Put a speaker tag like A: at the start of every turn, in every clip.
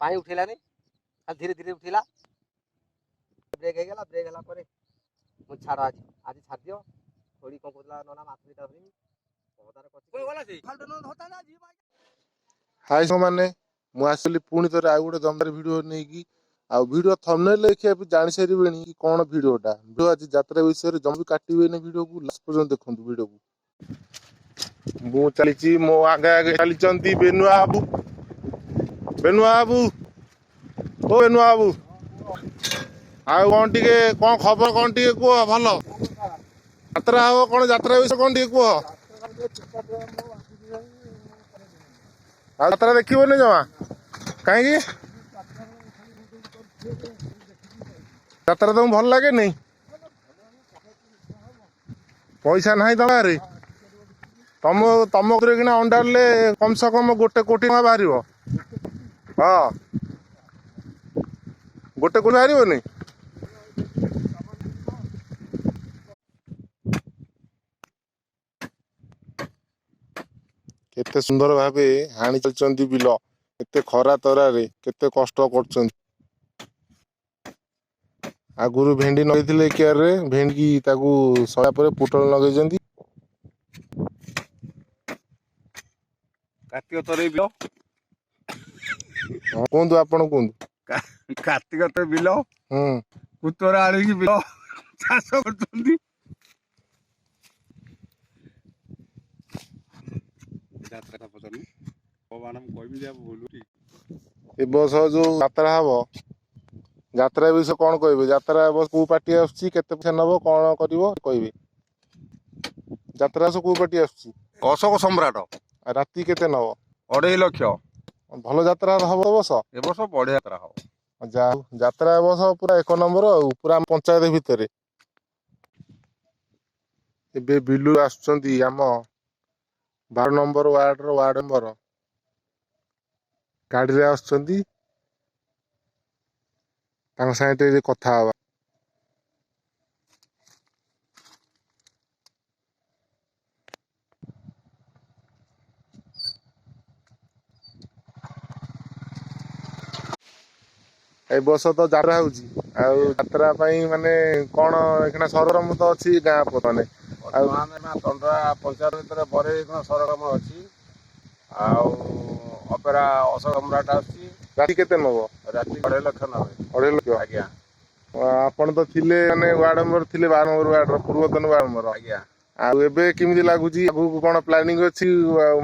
A: पानी उठेलानी धीरे धीरे उठिला ब्रेक ହେଇଗଲା ब्रेक ହେଲା ପରେ ମୁଁ ଛାଡ଼ ଆଜି ଛାଡ଼ି ଦିଅ थोड़ी कौन कहला नना माछ दिटा धरिमी पदार कछि कोइ गला से फाल्टो न होता ना जी
B: हाय सो माने मु आसली पुणी थरे आ गोटे दमदार वीडियो नेकी आ वीडियो थंबनेल देखिया जानि सारिबेनी कि कोन वीडियोटा वीडियो आज यात्रा विषय जम भी काटिबेनी वीडियो को लास्ट पर्यंत देखंतु वीडियो को मु चलीची मो आगे आगे चलीचंती बेनुआ बाबू ओ बेनुआ बाबू आ कोन टिके कोन खबर कोन टिके को भलो यात्रा हो कोन यात्रा विषय कोन टिके को यात्रा देखिबोनी जमा कहीं यात्रा तुम भल लगे नहीं पैसा ना तमारे तुम तुम कि अंडारे कम से कम 1 कोटी बाहर हाँ 1 कोटी बाहर नहीं केते सुंदर भावे हाणी चलचंती बिल केते खरा तरारे केते कष्ट करचंती आगुरु भेंडी नगैथिले केयर रे भेंडी ताकू सया परे पुटल नगैचंती
C: कार्तिक तरे बिल
B: कोंदु आपण कोंदु
C: कार्तिक तरे बिल पुतरा आड़ी बिल चाष करचंती यात्रा पचनी भगवान हम कहबी जे बोलुटी
B: ए बस जो यात्रा हबो यात्रा विषय कौन कहबे यात्रा बस को पार्टी आछी केते पैसा नबो कोन करबो कहबे यात्रा से को पार्टी आछी
C: अशोक सम्राट
B: राति केते नबो
C: 2.5 लाख
B: भलो यात्रा हबो बस
C: ए वर्ष बढ़िया यात्रा हो
B: जा यात्रा बस पूरा 1 नंबर पूरा पंचायत भितरे एबे बिलु आछंती हम 12 नंबर वार्ड रो वार्ड मेंबर गाड़ी रे आछंती तांग साइटे कथा हवा ए बस तो यात्रा होउची आ यात्रा पई माने कोन एखना सरगम तो अछि गां पतने
C: तंडरा पंचायत भीतर बरे सरगम अच्छी आपेरा अशोक सम्राट आसी
B: राति केते नबो
C: राति 2.5 लाख नबे
B: 2.5 लाख
C: आज्ञा
B: आपण तो थिले माने वार्ड नंबर थिले 12 नंबर वार्ड रो पूर्वतन वार्ड नंबर
C: आज्ञा
B: आ एबे किमिति लागुची आगु कोन प्लानिंग अछि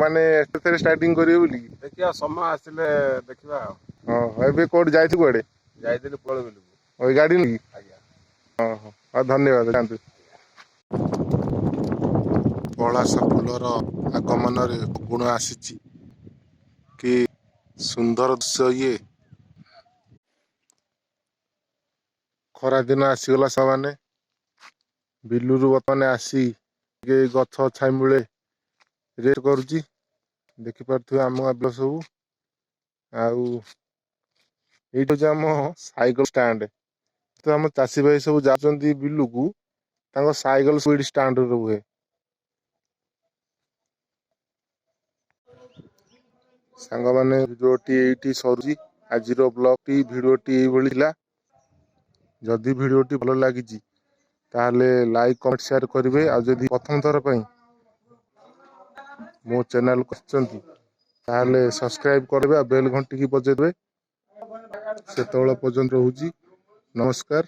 B: माने एते स्टार्टिंग करियो बोली
C: देखिया समय आसिले देखिबा
B: हां एबे कोड जाइथि कोडे
C: जाइदिले पळे बिलु
B: ओई गाड़ी नी
C: आज्ञा
B: हां हां धन्यवाद जानतु पलाश फूलर आगमन रे गुण आसीची कि सुंदर दृश्य ये खरा दिन आसीगला समाने बिलुरु बतने आसी गछ छाई मूले रेट करुची देखि पारथु आम आबल सब आउ आम साइकिल स्टैंड तो आम चाषी भाई सब जाचंती बिलु को तांको साइकिल स्पीड स्टैंड रुहे सांग माने वीडियोटी एटी सरुची आज ब्लॉग टी वीडियोटी एई भली थिला जदि वीडियोटी भलो लागिची ताहले लाइक कमेंट शेयर करिवे आ जदि प्रथम थर पई मो चैनल को आछंती ताहले सब्सक्राइब करबे आ बेल घंटी की बजेबे सेतोळ पर्यंत रहूची नमस्कार।